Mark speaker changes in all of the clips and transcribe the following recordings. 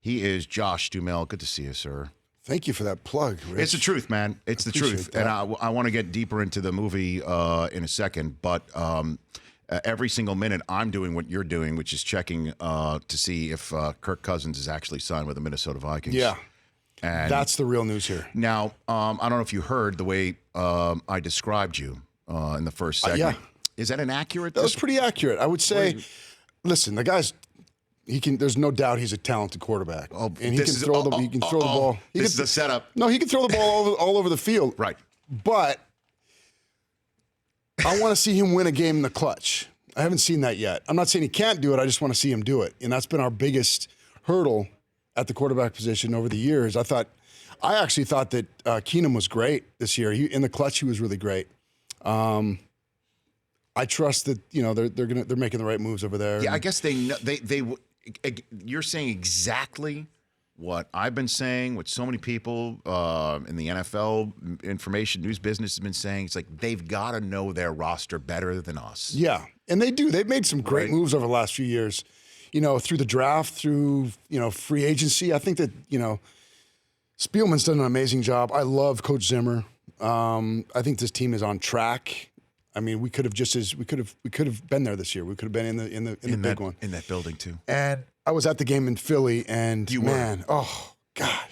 Speaker 1: He is Josh Duhamel. Good to see you, sir.
Speaker 2: Thank you for that plug, Rich.
Speaker 1: It's the truth, man. It's the truth.
Speaker 2: That.
Speaker 1: And I want to get deeper into the movie in a second, but every single minute I'm doing what you're doing, which is checking to see if Kirk Cousins is actually signed with the Minnesota Vikings.
Speaker 2: Yeah.
Speaker 1: And
Speaker 2: that's the real news here.
Speaker 1: Now, I don't know if you heard the way I described you in the first segment.
Speaker 2: Yeah.
Speaker 1: Is that inaccurate?
Speaker 2: That was pretty accurate. I would say, listen, the guy's, there's no doubt he's a talented quarterback.
Speaker 1: Oh,
Speaker 2: and he can throw the ball.
Speaker 1: This is the setup.
Speaker 2: No, he can throw the ball all over the field.
Speaker 1: Right.
Speaker 2: But I want to see him win a game in the clutch. I haven't seen that yet. I'm not saying he can't do it. I just want to see him do it. And that's been our biggest hurdle at the quarterback position over the years. I actually thought that Keenum was great this year. In the clutch, he was really great. I trust that they're making the right moves over there.
Speaker 1: Yeah, I guess they you're saying exactly what I've been saying, what so many people in the NFL information news business has been saying. It's like they've got to know their roster better than us.
Speaker 2: Yeah, and they do. They've made some great moves over the last few years. Through the draft, through free agency. I think that Spielman's done an amazing job. I love Coach Zimmer. I think this team is on track. I mean, we could have been there this year. We could have been in the big one
Speaker 1: in that building too.
Speaker 2: And I was at the game in Philly, and oh God,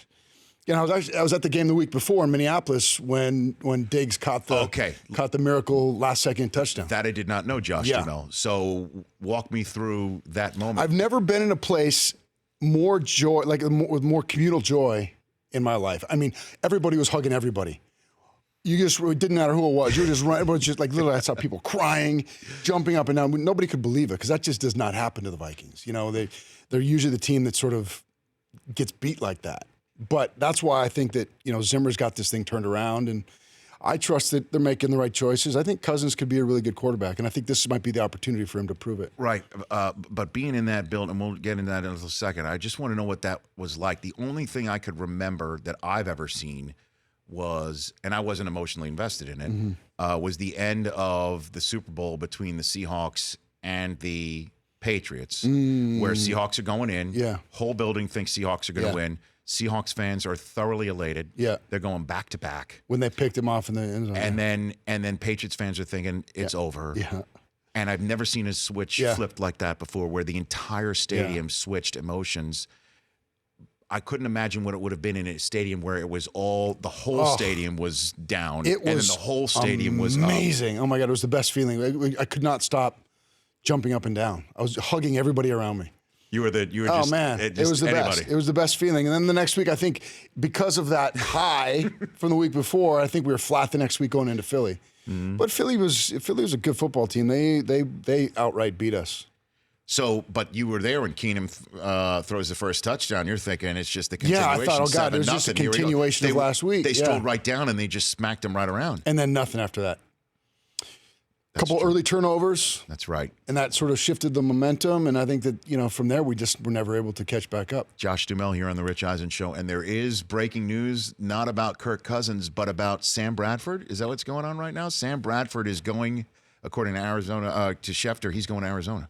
Speaker 2: I was at the game the week before in Minneapolis when Diggs caught the miracle last second touchdown.
Speaker 1: That I did not know, Josh Duhamel. So walk me through that moment.
Speaker 2: I've never been in a place more joy, with more communal joy in my life. I mean, everybody was hugging everybody. It didn't matter who it was. You were just running. Everyone's just literally, I saw people crying, jumping up and down. Nobody could believe it because that just does not happen to the Vikings. They're usually the team that sort of gets beat like that. But that's why I think that, Zimmer's got this thing turned around, and I trust that they're making the right choices. I think Cousins could be a really good quarterback, and I think this might be the opportunity for him to prove it.
Speaker 1: Right. But being in that building, and we'll get into that in a little second, I just want to know what that was like. The only thing I could remember that I've ever seen was, and I wasn't emotionally invested in it, was the end of the Super Bowl between the Seahawks and the Patriots, where Seahawks are going in.
Speaker 2: Yeah.
Speaker 1: Whole building thinks Seahawks are going to win. Seahawks fans are thoroughly elated.
Speaker 2: Yeah.
Speaker 1: They're going back to back.
Speaker 2: When they picked him off in the end zone.
Speaker 1: And then Patriots fans are thinking it's over.
Speaker 2: Yeah.
Speaker 1: And I've never seen a switch flipped like that before, where the entire stadium switched emotions. I couldn't imagine what it would have been in a stadium where it was the whole stadium was down.
Speaker 2: It was
Speaker 1: and then the whole stadium was
Speaker 2: amazing.
Speaker 1: up.
Speaker 2: Oh my God, it was the best feeling. I could not stop jumping up and down. I was hugging everybody around me.
Speaker 1: You were
Speaker 2: oh man, it was the best. It was the best feeling. And then the next week, I think because of that high from the week before, I think we were flat the next week going into Philly. But Philly was a good football team. They outright beat us.
Speaker 1: So, but you were there when Keenum throws the first touchdown. You're thinking it's just the continuation.
Speaker 2: Yeah, I thought, oh God, it was just a continuation of last week.
Speaker 1: They strolled right down and they just smacked him right around.
Speaker 2: And then nothing after that. A couple early turnovers.
Speaker 1: That's right.
Speaker 2: And that sort of shifted the momentum. And I think that, from there, we just were never able to catch back up.
Speaker 1: Josh Duhamel here on the Rich Eisen Show. And there is breaking news, not about Kirk Cousins, but about Sam Bradford. Is that what's going on right now? Sam Bradford is going, according to Arizona, to Schefter, he's going to Arizona.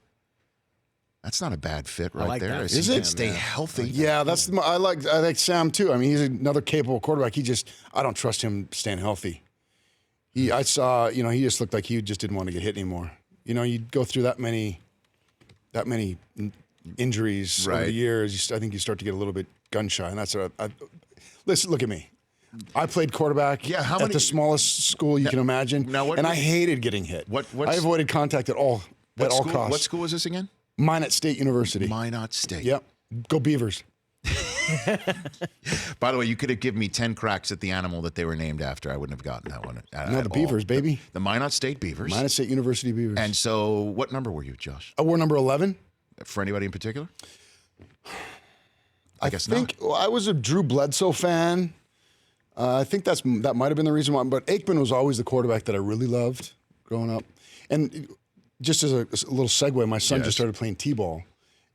Speaker 1: That's not a bad fit right there.
Speaker 2: Is it?
Speaker 1: Stay healthy.
Speaker 2: Yeah, I like Sam too. I mean, he's another capable quarterback. I don't trust him staying healthy. I saw, he just looked like he just didn't want to get hit anymore. You go through that many injuries over the years. I think you start to get a little bit gun shy, and that's listen. Look at me. I played quarterback at the smallest school you can imagine, and I hated getting hit. I avoided contact at all costs.
Speaker 1: What school was this again?
Speaker 2: Minot State University.
Speaker 1: Minot State.
Speaker 2: Yep. Go Beavers.
Speaker 1: By the way, you could have given me 10 cracks at the animal that they were named after. I wouldn't have gotten that one.
Speaker 2: No, the Beavers, baby.
Speaker 1: The Minot State Beavers.
Speaker 2: Minot State University Beavers.
Speaker 1: And so what number were you, Josh?
Speaker 2: I wore number 11.
Speaker 1: For anybody in particular?
Speaker 2: I guess not. Well, I was a Drew Bledsoe fan. I think that might have been the reason why. But Aikman was always the quarterback that I really loved growing up. And just as a little segue, my son just started playing T-ball,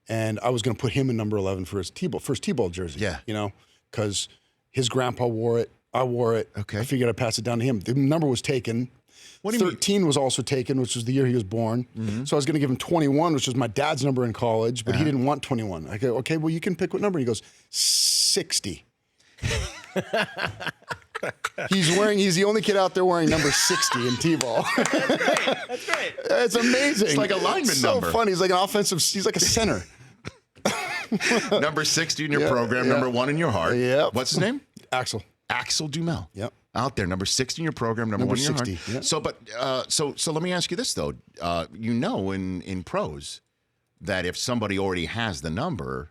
Speaker 2: and I was going to put him in number 11 for his first T-ball jersey.
Speaker 1: Yeah.
Speaker 2: Because his grandpa wore it, I wore it.
Speaker 1: Okay.
Speaker 2: I figured I'd pass it down to him. The number was taken,
Speaker 1: What do you mean?
Speaker 2: 13 was also taken, which was the year he was born. So I was going to give him 21, which was my dad's number in college, but he didn't want 21. I go, okay, well, you can pick what number. He goes, 60. He's the only kid out there wearing number 60 in T-ball.
Speaker 3: That's great.
Speaker 2: It's amazing.
Speaker 1: It's like a lineman number.
Speaker 2: So funny. He's like an offensive. He's like a center.
Speaker 1: Number 60 in your program, number 1 in your heart.
Speaker 2: Yep.
Speaker 1: What's his name?
Speaker 2: Axel.
Speaker 1: Axel Duhamel.
Speaker 2: Yep.
Speaker 1: Out there, number 60 in your program, number 1 in your
Speaker 2: 60,
Speaker 1: heart.
Speaker 2: yep.
Speaker 1: So, but so let me ask you this though. In pros, that if somebody already has the number,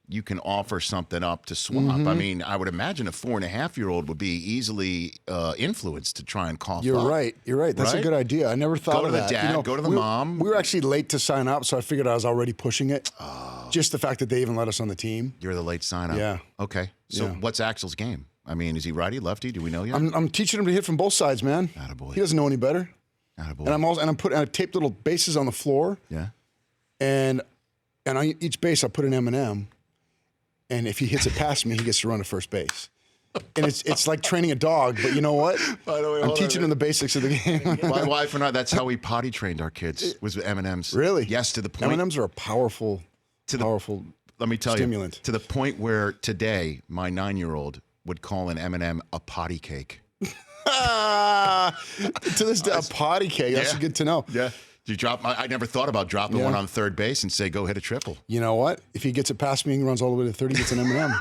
Speaker 1: you can offer something up to swap. I mean, I would imagine a 4.5-year-old would be easily influenced to try and cough
Speaker 2: You're
Speaker 1: up.
Speaker 2: right. You're right. That's a good idea. I never thought
Speaker 1: Go to
Speaker 2: of
Speaker 1: the
Speaker 2: that.
Speaker 1: dad, go to the mom.
Speaker 2: We were actually late to sign up, so I figured I was already pushing it. Just the fact that they even let us on the team.
Speaker 1: You're the late sign up.
Speaker 2: Yeah.
Speaker 1: Okay. So
Speaker 2: Yeah.
Speaker 1: what's Axel's game? I mean, is he righty, lefty? Do we know yet?
Speaker 2: I'm teaching him to hit from both sides, man.
Speaker 1: Attaboy.
Speaker 2: He doesn't know any better.
Speaker 1: Attaboy.
Speaker 2: And I've taped little bases on the floor,
Speaker 1: Yeah.
Speaker 2: and on each base I put an M&M, and if he hits it past me, he gets to run to first base. And it's like training a dog, but you know what?
Speaker 1: By the way,
Speaker 2: I'm teaching him the basics of the game.
Speaker 1: My wife and I, that's how we potty trained our kids, was with M&Ms.
Speaker 2: Really?
Speaker 1: Yes, to the point.
Speaker 2: M&Ms are a powerful
Speaker 1: Let me tell
Speaker 2: stimulant.
Speaker 1: you, to the point where today my 9-year-old would call an M&M a potty cake.
Speaker 2: To this day, a potty cake. That's
Speaker 1: Yeah.
Speaker 2: good to know.
Speaker 1: Yeah. Do you drop? I never thought about dropping
Speaker 2: Yeah.
Speaker 1: one on third base and say, go hit a triple.
Speaker 2: You know what? If he gets it past me and runs all the way to 30, he gets an M&M.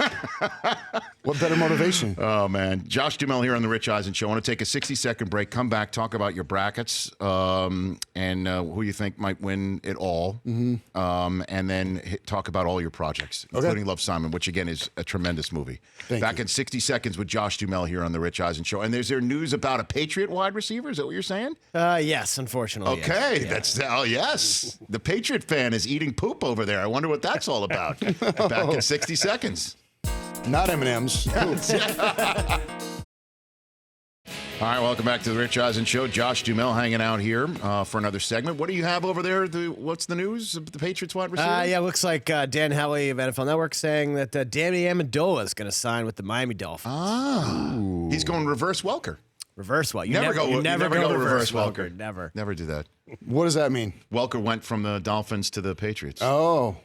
Speaker 2: What better motivation?
Speaker 1: Oh, man. Josh Duhamel here on The Rich Eisen Show. I want to take a 60-second break, come back, talk about your brackets and who you think might win it all, and then talk about all your projects, including Love, Simon, which, again, is a tremendous movie. Back in 60 seconds with Josh Duhamel here on The Rich Eisen Show. And is there news about a Patriot wide receiver? Is that what you're saying?
Speaker 3: Yes, unfortunately.
Speaker 1: Okay,
Speaker 3: yes.
Speaker 1: yes. The Patriot fan is eating poop over there. I wonder what that's all about. Back in 60 seconds.
Speaker 2: Not M&Ms.
Speaker 1: All right, welcome back to the Rich Eisen Show. Josh Duhamel hanging out here for another segment. What do you have over there? What's the news of the Patriots wide receiver?
Speaker 3: Yeah, looks like Dan Howley of NFL Network saying that Danny Amendola is going to sign with the Miami Dolphins.
Speaker 1: He's going reverse Welker.
Speaker 3: Reverse Welker.
Speaker 1: You never go reverse Welker.
Speaker 3: Never.
Speaker 1: Never do that.
Speaker 2: What does that mean?
Speaker 1: Welker went from the Dolphins to the Patriots.
Speaker 2: Oh.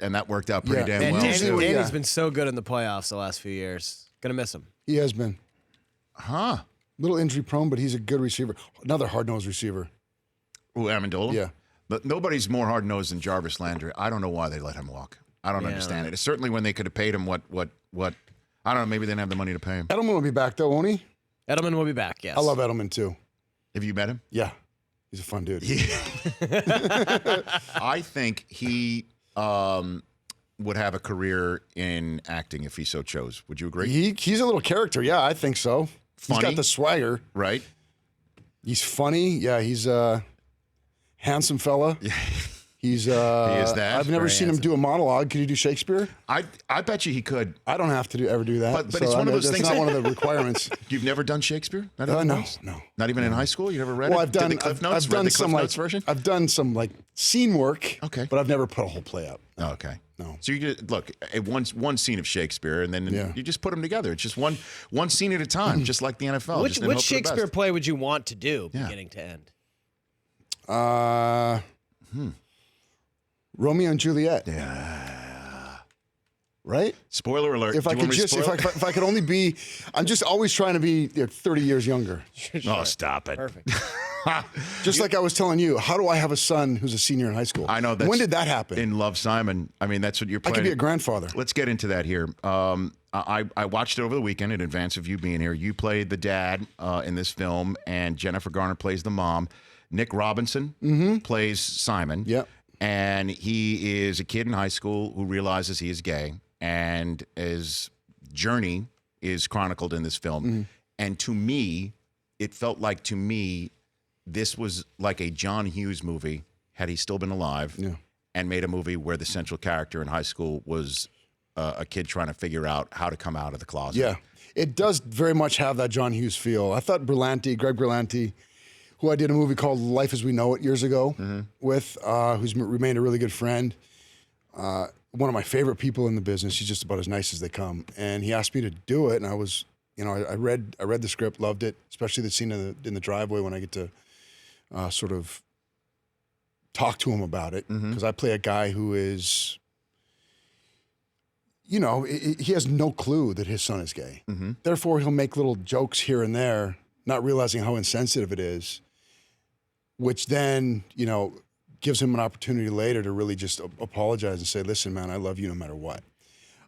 Speaker 1: And that worked out pretty
Speaker 2: Yeah.
Speaker 1: damn
Speaker 3: And
Speaker 1: well.
Speaker 3: Danny's
Speaker 1: too.
Speaker 3: been so good in the playoffs the last few years. Going to miss him.
Speaker 2: He has been.
Speaker 1: Huh.
Speaker 2: Little injury prone, but he's a good receiver. Another hard-nosed receiver.
Speaker 1: Ooh, Amendola?
Speaker 2: Yeah.
Speaker 1: But nobody's more hard-nosed than Jarvis Landry. I don't know why they let him walk. I don't understand it. Certainly when they could have paid him what, I don't know, maybe they didn't have the money to pay him.
Speaker 2: Edelman will be back, though, won't he?
Speaker 3: Edelman will be back, yes.
Speaker 2: I love Edelman, too.
Speaker 1: Have you met him?
Speaker 2: Yeah. He's a fun dude.
Speaker 1: I think he would have a career in acting if he so chose. Would you agree?
Speaker 2: He's a little character. Yeah, I think so. He's
Speaker 1: Funny?
Speaker 2: got the swagger.
Speaker 1: Right?
Speaker 2: He's funny. Yeah, he's a handsome fella. He's
Speaker 1: that.
Speaker 2: I've never
Speaker 3: Very
Speaker 2: seen him do a monologue. Can you do Shakespeare?
Speaker 1: I bet you he could.
Speaker 2: I don't have to ever do that.
Speaker 1: But it's one of those
Speaker 2: that's
Speaker 1: things
Speaker 2: not
Speaker 1: that-
Speaker 2: one of the requirements.
Speaker 1: You've never done Shakespeare? Not even
Speaker 2: No,
Speaker 1: once?
Speaker 2: no.
Speaker 1: Not even in high school? You never read
Speaker 2: Well,
Speaker 1: it?
Speaker 2: I've done.
Speaker 1: Did the Cliff Notes?
Speaker 2: I've
Speaker 1: Read
Speaker 2: done
Speaker 1: the
Speaker 2: some
Speaker 1: Cliff Notes version?
Speaker 2: I've done some scene work.
Speaker 1: Okay.
Speaker 2: But I've never put a whole play up.
Speaker 1: Oh, okay.
Speaker 2: No.
Speaker 1: So you just look at one scene of Shakespeare, and then
Speaker 2: Yeah.
Speaker 1: you just put them together. It's just one scene at a time, just like the NFL.
Speaker 3: Which
Speaker 1: just then hope for the
Speaker 3: Shakespeare
Speaker 1: best.
Speaker 3: play would you want to do
Speaker 1: Yeah.
Speaker 3: beginning to end?
Speaker 2: Romeo and Juliet.
Speaker 1: Yeah.
Speaker 2: Right.
Speaker 1: Spoiler alert.
Speaker 2: If
Speaker 1: Do
Speaker 2: I
Speaker 1: you want
Speaker 2: could
Speaker 1: me to
Speaker 2: just,
Speaker 1: spoil
Speaker 2: if I could only be, I'm just always trying to be 30 years younger.
Speaker 1: it? Oh, stop it.
Speaker 3: Perfect.
Speaker 2: Just like I was telling you, how do I have a son who's a senior in high school?
Speaker 1: I know.
Speaker 2: When did that happen?
Speaker 1: In Love, Simon. I mean, that's what you're
Speaker 2: I
Speaker 1: playing.
Speaker 2: could be a grandfather.
Speaker 1: Let's get into that here. I watched it over the weekend in advance of you being here. You played the dad in this film, and Jennifer Garner plays the mom. Nick Robinson plays Simon.
Speaker 2: Yep.
Speaker 1: And he is a kid in high school who realizes he is gay, and his journey is chronicled in this film. And to me, it felt like this was like a John Hughes movie had he still been alive, and made a movie where the central character in high school was a kid trying to figure out how to come out of the closet.
Speaker 2: Yeah, it does very much have that John Hughes feel. I thought Greg Berlanti, who I did a movie called Life as We Know It years ago with, who's remained a really good friend, one of my favorite people in the business. He's just about as nice as they come. And he asked me to do it, and I was I read the script, loved it, especially the scene in the driveway when I get to sort of talk to him about it, because I play a guy who is, he has no clue that his son is gay. Therefore, he'll make little jokes here and there, not realizing how insensitive it is, which then, gives him an opportunity later to really just apologize and say, listen, man, I love you no matter what.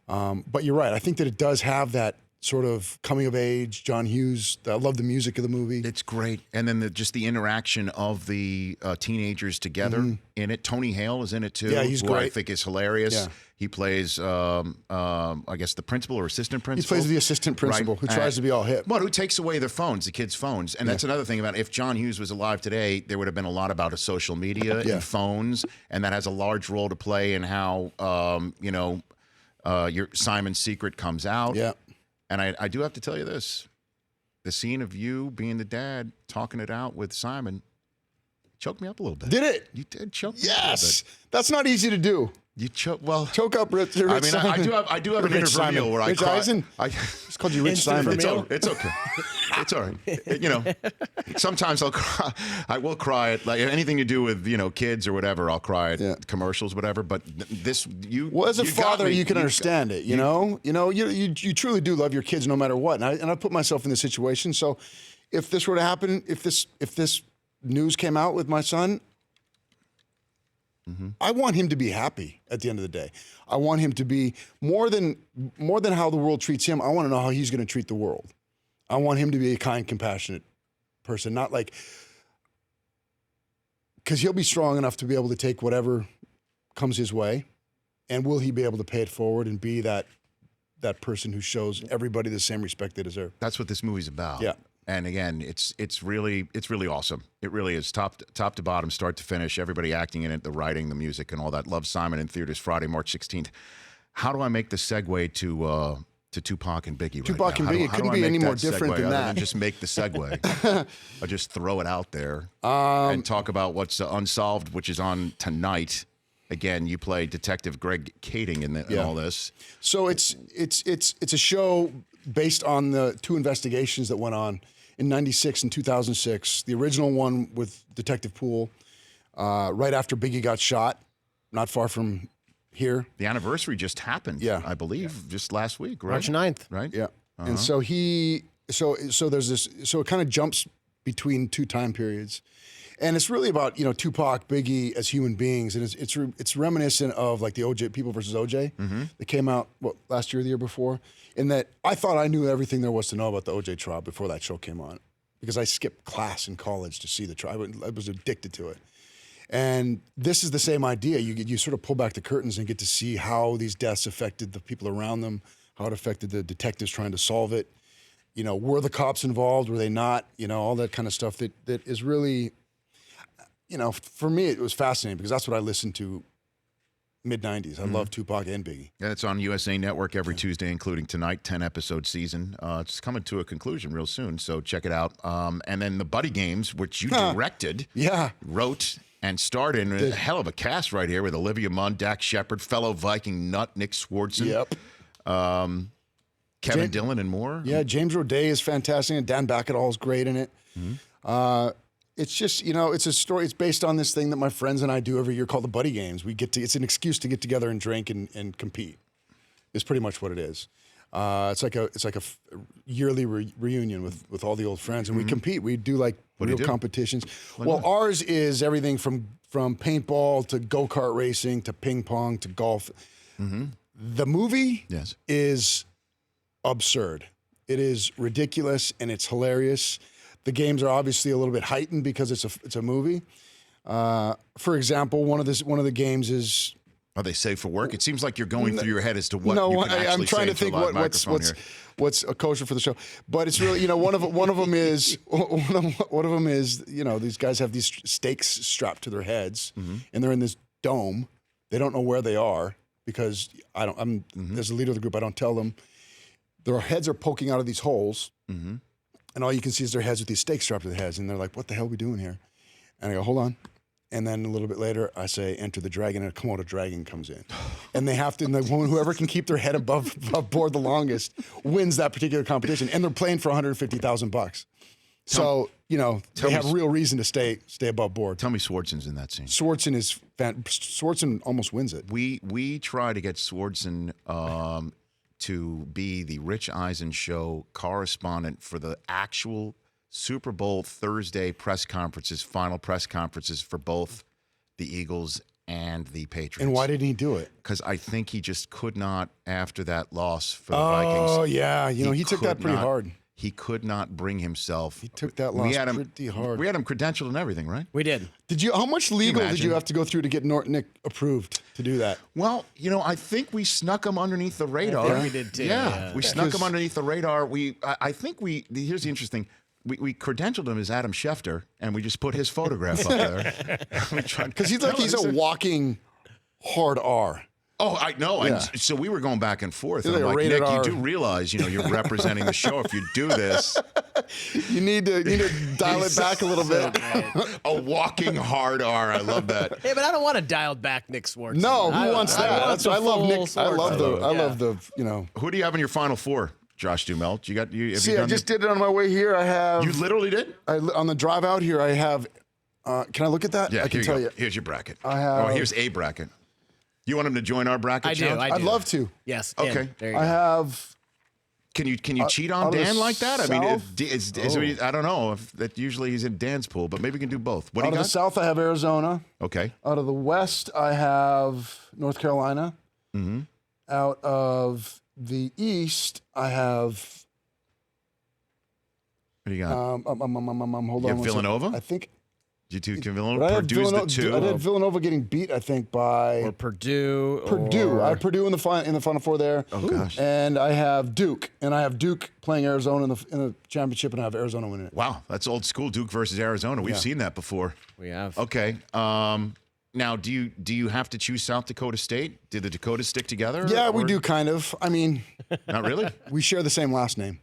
Speaker 2: But you're right. I think that it does have that sort of coming of age, John Hughes. I love the music of the movie.
Speaker 1: It's great. And then just the interaction of the teenagers together in it. Tony Hale is in it too.
Speaker 2: Yeah, he's
Speaker 1: who
Speaker 2: great.
Speaker 1: I think is hilarious.
Speaker 2: Yeah.
Speaker 1: He plays, I guess, the principal or assistant principal.
Speaker 2: He plays the assistant principal
Speaker 1: Right.
Speaker 2: who tries to be all hip.
Speaker 1: Well, who takes away their phones, the kids' phones. And that's another thing about if John Hughes was alive today, there would have been a lot about social media and phones. And that has a large role to play in how, your Simon's secret comes out.
Speaker 2: Yeah.
Speaker 1: And I do have to tell you this. The scene of you being the dad, talking it out with Simon, choked me up a little bit.
Speaker 2: Did it?
Speaker 1: You did choke me up a
Speaker 2: Yes.
Speaker 1: little bit.
Speaker 2: That's not easy to do.
Speaker 1: You choke
Speaker 2: Choke up Rich
Speaker 1: I mean,
Speaker 2: Simon.
Speaker 1: I do have an
Speaker 2: Rich
Speaker 1: interview
Speaker 2: Simon.
Speaker 1: where I
Speaker 2: Rich
Speaker 1: cry.
Speaker 2: Eisen? It's called you Rich
Speaker 3: Instant
Speaker 2: Simon.
Speaker 1: It's okay. It's all right. Sometimes I'll cry. I will cry at like anything to do with kids or whatever. I'll cry at commercials, whatever. But this,
Speaker 2: Well, as a
Speaker 1: you got
Speaker 2: father,
Speaker 1: me.
Speaker 2: you can understand it. You truly do love your kids no matter what. And I put myself in this situation. So, if this were to happen, if this news came out with my son, I want him to be happy at the end of the day. I want him to be more than how the world treats him. I want to know how he's going to treat the world. I want him to be a kind, compassionate person, not like, because he'll be strong enough to be able to take whatever comes his way, and will he be able to pay it forward and be that person who shows everybody the same respect they deserve?
Speaker 1: That's what this movie's about.
Speaker 2: Yeah.
Speaker 1: And again, it's really awesome. It really is top to bottom, start to finish. Everybody acting in it, the writing, the music, and all that. Love Simon in theaters Friday, March 16th. How do I make the segue to Tupac and Biggie?
Speaker 2: Tupac and
Speaker 1: right now?
Speaker 2: Biggie, it couldn't be any more different than
Speaker 1: other
Speaker 2: that.
Speaker 1: just make the segue. I just throw it out there and talk about what's unsolved, which is on tonight. Again, you play Detective Greg Kading in all this.
Speaker 2: So it's a show based on the two investigations that went on in '96 and 2006. The original one with Detective Poole, right after Biggie got shot, not far from here.
Speaker 1: The anniversary just happened.
Speaker 2: Yeah.
Speaker 1: I believe just last week, right?
Speaker 3: March 9th.
Speaker 1: Right.
Speaker 2: Yeah. And so there's this. So it kind of jumps between two time periods. And it's really about Tupac, Biggie as human beings, and it's reminiscent of like the OJ People versus OJ that came out last year or the year before. In that I thought I knew everything there was to know about the OJ trial before that show came on, because I skipped class in college to see the trial. I was addicted to it. And this is the same idea. You sort of pull back the curtains and get to see how these deaths affected the people around them, how it affected the detectives trying to solve it. Were the cops involved? Were they not? All that kind of stuff that is really. For me, it was fascinating because that's what I listened to mid-'90s. I love Tupac and Biggie.
Speaker 1: And it's on USA Network every Tuesday, including tonight, 10-episode season. It's coming to a conclusion real soon, so check it out. And then the Buddy Games, which you directed, wrote, and starred in. A hell of a cast right here with Olivia Munn, Dak Shepard, fellow Viking nut Nick Swardson.
Speaker 2: Yep.
Speaker 1: Kevin Dillon and more.
Speaker 2: Yeah, James Roday is fantastic, and Dan Backetall is great in it. It's just, it's a story. It's based on this thing that my friends and I do every year called the Buddy Games. It's an excuse to get together and drink and compete. Is pretty much what it is. It's like a yearly reunion with all the old friends, and we compete. We do like real competitions. Well, ours is everything from paintball to go-kart racing to ping pong to golf. The movie is absurd. It is ridiculous and it's hilarious. The games are obviously a little bit heightened because it's a movie. For example, one of the games is.
Speaker 1: Are they safe for work? It seems like you're going through your head as to what you can actually
Speaker 2: I'm trying
Speaker 1: say
Speaker 2: to think
Speaker 1: to the
Speaker 2: what's a kosher for the show. But it's really one of them is these guys have these stakes strapped to their heads and they're in this dome. They don't know where they are because as the leader of the group, I don't tell them. Their heads are poking out of these holes. And all you can see is their heads with these stakes strapped to their heads. And they're like, what the hell are we doing here? And I go, hold on. And then a little bit later, I say, enter the dragon, and a Komodo dragon comes in. And they have to, and whoever can keep their head above board the longest wins that particular competition. And they're playing for $150,000. So, they have real reason to stay above board.
Speaker 1: Tell me Swardson in that scene.
Speaker 2: Swardson almost wins it.
Speaker 1: We try to get Swardson to be the Rich Eisen show correspondent for the actual Super Bowl Thursday press conferences, final press conferences for both the Eagles and the Patriots.
Speaker 2: And why didn't he do it?
Speaker 1: Because I think he just could not, after that loss for the Vikings.
Speaker 2: Oh, yeah. He took that pretty hard.
Speaker 1: He could not bring himself.
Speaker 2: He took that loss pretty hard.
Speaker 1: We had him credentialed and everything, right?
Speaker 3: We did.
Speaker 2: How much legal did you have to go through to get Nick approved to do that?
Speaker 1: Well, I think we snuck him underneath the radar.
Speaker 3: I think we did too.
Speaker 1: Yeah, we snuck him underneath the radar. I think here's the interesting. We credentialed him as Adam Schefter, and we just put his photograph up there.
Speaker 2: Because he's a walking hard R.
Speaker 1: Oh, I know.
Speaker 2: Yeah.
Speaker 1: And so we were going back and forth. And
Speaker 2: Like
Speaker 1: I'm
Speaker 2: a
Speaker 1: like,
Speaker 2: rated
Speaker 1: Nick,
Speaker 2: R.
Speaker 1: you do realize, you're representing the show if you do this.
Speaker 2: You need to dial it back a little bit.
Speaker 1: A walking hard R. I love that.
Speaker 3: Hey, but I don't want to dialed back Nick Swardson.
Speaker 2: No, who wants that? I love Nick. I love the.
Speaker 1: Who do you have in your Final Four, Josh Duhamel?
Speaker 2: I just did it on my way here. I have.
Speaker 1: You literally did?
Speaker 2: On the drive out here, I have. Can I look at that?
Speaker 1: Yeah,
Speaker 2: I can tell you.
Speaker 1: Here's your bracket.
Speaker 2: I have.
Speaker 1: Oh, here's a bracket. You want him to join our bracket?
Speaker 3: I do.
Speaker 1: challenge?
Speaker 3: I do.
Speaker 2: I'd love to.
Speaker 3: Yes.
Speaker 1: Okay.
Speaker 3: There you
Speaker 2: I
Speaker 3: go.
Speaker 2: have.
Speaker 1: Can you cheat on
Speaker 2: out of the
Speaker 1: Dan like that? I mean,
Speaker 2: South?
Speaker 1: I don't know if that usually he's in Dan's pool, but maybe we can do both. What do
Speaker 2: Out
Speaker 1: you
Speaker 2: of
Speaker 1: got?
Speaker 2: the South, I have Arizona.
Speaker 1: Okay.
Speaker 2: Out of the West, I have North Carolina.
Speaker 1: Mm-hmm.
Speaker 2: Out of the East, I have.
Speaker 1: What do you got?
Speaker 2: Hold on.
Speaker 1: You have
Speaker 2: one
Speaker 1: Villanova?
Speaker 2: second. I think.
Speaker 1: You two can
Speaker 2: But I
Speaker 1: Villanova.
Speaker 2: had
Speaker 1: Purdue's the two.
Speaker 2: I had Villanova getting beat, I think, by
Speaker 3: Or Purdue.
Speaker 2: Purdue. I have Purdue in the Final Four there.
Speaker 1: Oh, gosh.
Speaker 2: And I have Duke, and I have Duke playing Arizona in the championship, and I have Arizona winning it.
Speaker 1: Wow, that's old school. Duke versus Arizona. We've seen that before.
Speaker 3: We have.
Speaker 1: Okay. Now, do you have to choose South Dakota State? Did the Dakotas stick together?
Speaker 2: Yeah, we
Speaker 1: or-
Speaker 2: do kind of. I mean,
Speaker 1: Not really.
Speaker 2: we share the same last name.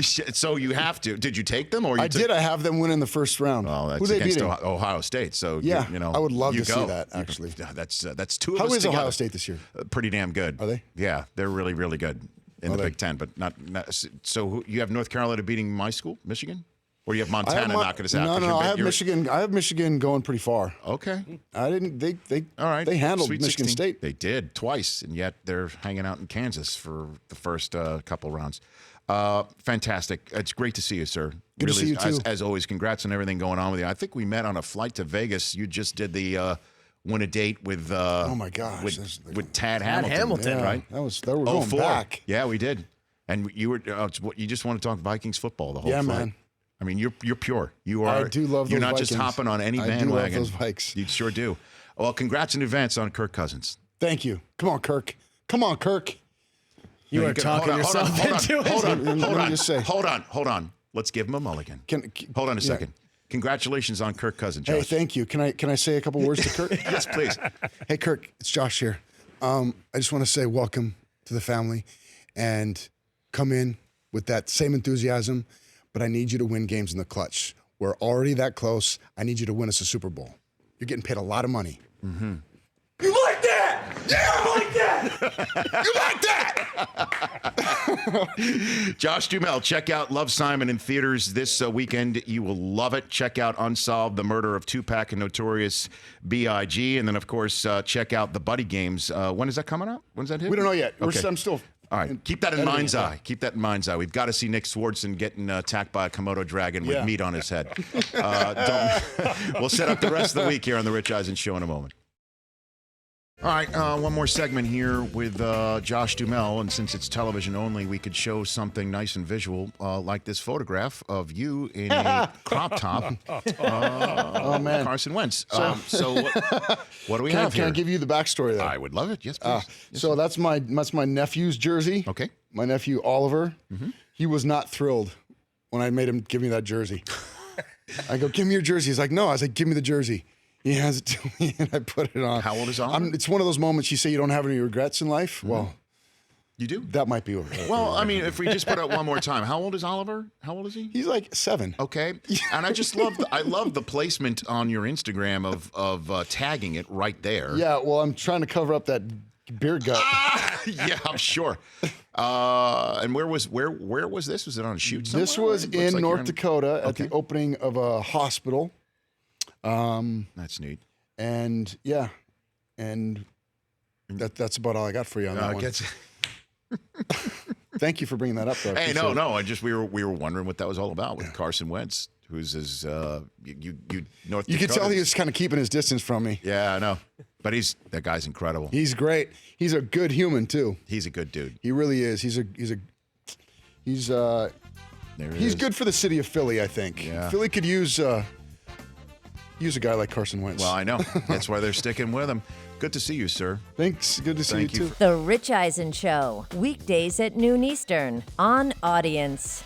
Speaker 1: So you have to. Did you take them, or you
Speaker 2: I did. I have them win in the first round.
Speaker 1: Oh, that's
Speaker 2: Who they
Speaker 1: against
Speaker 2: beating?
Speaker 1: Ohio State. So
Speaker 2: Yeah,
Speaker 1: you
Speaker 2: I would love
Speaker 1: you
Speaker 2: to see
Speaker 1: go.
Speaker 2: that, actually.
Speaker 1: That's two of
Speaker 2: How
Speaker 1: us
Speaker 2: is
Speaker 1: together.
Speaker 2: Ohio State this year?
Speaker 1: Pretty damn good.
Speaker 2: Are they?
Speaker 1: Yeah, they're really, really good in the
Speaker 2: they?
Speaker 1: Big Ten, but not. So you have North Carolina beating my school, Michigan, or you have Montana knocking us out?
Speaker 2: No,
Speaker 1: 'Cause
Speaker 2: no,
Speaker 1: you're-
Speaker 2: I have
Speaker 1: you're-
Speaker 2: Michigan. I have Michigan going pretty far.
Speaker 1: Okay.
Speaker 2: I didn't. They
Speaker 1: All right.
Speaker 2: They handled
Speaker 1: Sweet
Speaker 2: Michigan
Speaker 1: 16.
Speaker 2: State.
Speaker 1: They did twice, and yet they're hanging out in Kansas for the first couple rounds. Fantastic. It's great to see you, sir.
Speaker 2: Good to see you, too.
Speaker 1: As always, congrats on everything going on with you. I think we met on a flight to Vegas. You just did the win a date with
Speaker 2: Oh my gosh,
Speaker 1: with Tad Hamilton.
Speaker 3: Hamilton.
Speaker 2: Yeah,
Speaker 1: right?
Speaker 2: That was. They were going
Speaker 1: 04.
Speaker 2: back.
Speaker 1: Yeah, we did. And you were you just want to talk Vikings football the whole
Speaker 2: Yeah,
Speaker 1: flight.
Speaker 2: man.
Speaker 1: I mean, you're pure. You are.
Speaker 2: I do love
Speaker 1: You're
Speaker 2: those
Speaker 1: not just
Speaker 2: Vikings.
Speaker 1: hopping on any
Speaker 2: I do love
Speaker 1: bandwagon.
Speaker 2: those Vikes.
Speaker 1: You sure do. Well, congrats in advance on Kirk Cousins.
Speaker 2: Thank you. Come on, Kirk. Come on, Kirk.
Speaker 3: You
Speaker 1: No,
Speaker 3: are
Speaker 1: can-
Speaker 3: talking yourself into it.
Speaker 2: Let me just say.
Speaker 1: Hold on. Let's give him a mulligan. Hold on a second. Congratulations on Kirk Cousins, Josh.
Speaker 2: Hey, thank you. Can I say a couple words to Kirk?
Speaker 1: Yes, please.
Speaker 2: Hey, Kirk, it's Josh here. I just want to say welcome to the family and come in with that same enthusiasm, but I need you to win games in the clutch. We're already that close. I need you to win us a Super Bowl. You're getting paid a lot of money.
Speaker 1: Mm-hmm.
Speaker 2: You like that? Yeah, I like that. You like that?
Speaker 1: Josh Duhamel, check out Love, Simon in theaters this weekend. You will love it. Check out Unsolved, the murder of Tupac and Notorious B.I.G. And then, of course, check out the Buddy Games. When is that coming out? When's that hit?
Speaker 2: We don't know yet.
Speaker 1: Okay.
Speaker 2: I'm still.
Speaker 1: All right, keep that in mind's eye. Keep that in mind's eye. We've got to see Nick Swardson getting attacked by a Komodo dragon with meat on his head. We'll set up the rest of the week here on the Rich Eisen Show in a moment. All right, one more segment here with Josh Duhamel, and since it's television only, we could show something nice and visual, like this photograph of you in a crop top.
Speaker 2: Oh man,
Speaker 1: Carson Wentz. So what do we have
Speaker 2: can
Speaker 1: here?
Speaker 2: I give you the backstory there?
Speaker 1: I would love it. Yes, please.
Speaker 2: So that's my nephew's jersey.
Speaker 1: Okay.
Speaker 2: My nephew Oliver. He was not thrilled when I made him give me that jersey. I go, give me your jersey. He's like, no. I was like, give me the jersey. He hands it to me, and I put it on.
Speaker 1: How old is Oliver?
Speaker 2: It's one of those moments you say you don't have any regrets in life. Well,
Speaker 1: You do?
Speaker 2: That might be.
Speaker 1: Well, I mean, if we just put it one more time, how old is Oliver? How old is he?
Speaker 2: He's like 7.
Speaker 1: Okay, and I just love the placement on your Instagram of tagging it right there.
Speaker 2: Yeah, well, I'm trying to cover up that beer gut.
Speaker 1: Yeah, I'm sure. And where was this? Was it on a shoot somewhere?
Speaker 2: This was
Speaker 1: It looks
Speaker 2: in
Speaker 1: like
Speaker 2: North
Speaker 1: you're
Speaker 2: Dakota at the opening of a hospital.
Speaker 1: That's neat.
Speaker 2: And yeah, and that's about all I got for you on that one. Thank you for bringing that up, though.
Speaker 1: Hey, no. I just we were wondering what that was all about with Carson Wentz, who's his you North.
Speaker 2: You could tell he
Speaker 1: Dakotas.
Speaker 2: was kind of keeping his distance from me.
Speaker 1: Yeah, I know, but that guy's incredible.
Speaker 2: He's great. He's a good human too.
Speaker 1: He's a good dude.
Speaker 2: He really is. He's good for the city of Philly, I think.
Speaker 1: Yeah.
Speaker 2: Philly could use a guy like Carson Wentz.
Speaker 1: Well, I know. That's why they're sticking with him. Good to see you, sir.
Speaker 2: Thanks. Good to see you too.
Speaker 4: The Rich Eisen Show, weekdays at noon Eastern on Audience.